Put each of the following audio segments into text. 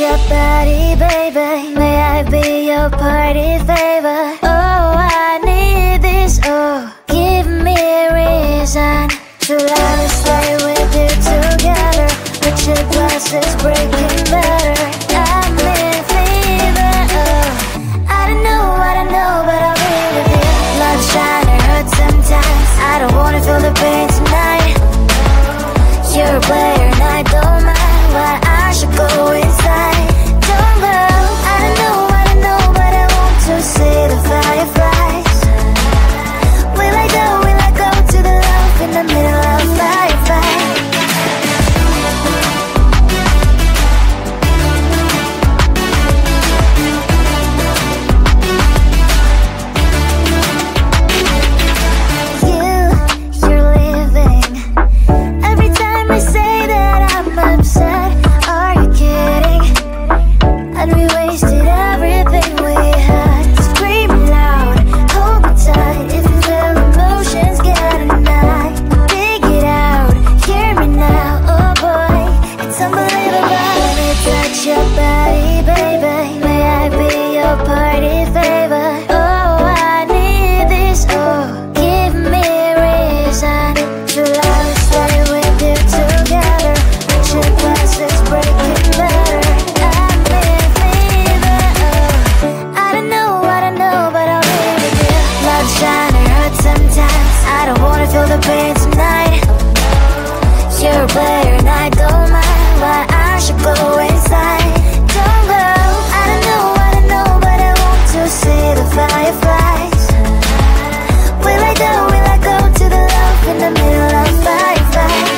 your body, baby. May I be your party favor? Oh, I need this. Oh, give me a reason to let me stay with you together. But your glass is breaking better. I'm in fever. Oh, I don't know what I know, but I'll be with you. Love's trying to hurt sometimes. I don't wanna feel the pain tonight. You're a player and I don't mind why I should go inside. Don't go. I don't know what I know, but I want to see the fireflies. Will I go to the love in the middle of firefight? You're leaving. Every time I say that I'm upset, are you kidding? And we wasted everything we had. Screaming loud, hold me tight. If you feel emotions getting high, dig it out, hear me now. Oh boy, it's unbelievable. Let me touch your body, baby. May I be your party favor? Oh, I need this. Oh, give me a reason to let me stay with you together. But your glass is breaking better. I'm in fever. Oh, I don't know what I know, but I'll be with you. Love's trying to hurt sometimes. I don't wanna feel the pain tonight. You're a player and I don't mind why I should go inside. Don't go. I don't know what I know, but I want to see the fireflies. Will I go to the love in the middle of firefight?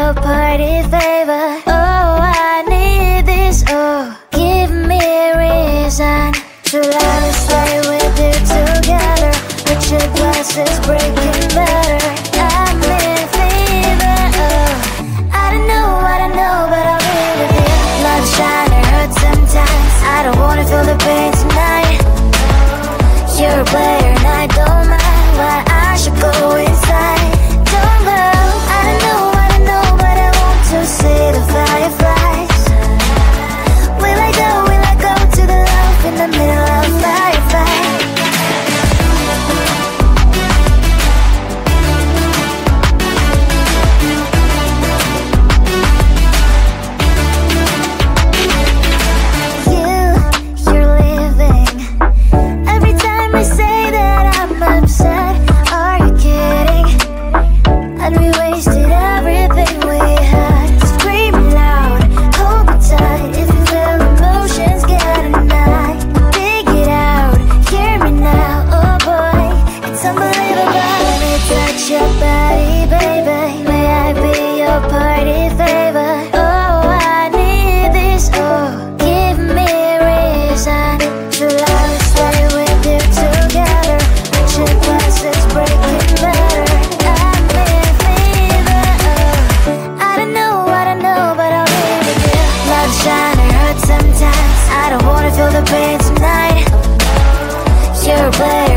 your party favor. Oh, I need this. Oh, give me a reason to let us stay with you together. With your glasses breaking better. I'm in fever. Oh, I don't know, but I'll be with you. Love shine, it hurts sometimes. I don't wanna feel the pain tonight. You're a player and I don't mind why I should go inside. Don't go. I don't know, but I want to see the fireflies. Will I go to the love in the middle of firefight? You're leaving. Every time I say that I'm upset, are you kidding? And we wasted everything we had. Screaming loud, hold me tight. If you feel emotions getting high, dig it out, hear me now. Oh boy, it's unbelievable. Let me touch your body, baby. May I be your party favor? Oh, I need this. Oh, give me a reason to love and stay with you together. With your glasses breaking better. I'm in fever. Oh, I don't know, but I'll be with you. Love shine, it hurts sometimes. I don't wanna feel the pain tonight. You're a player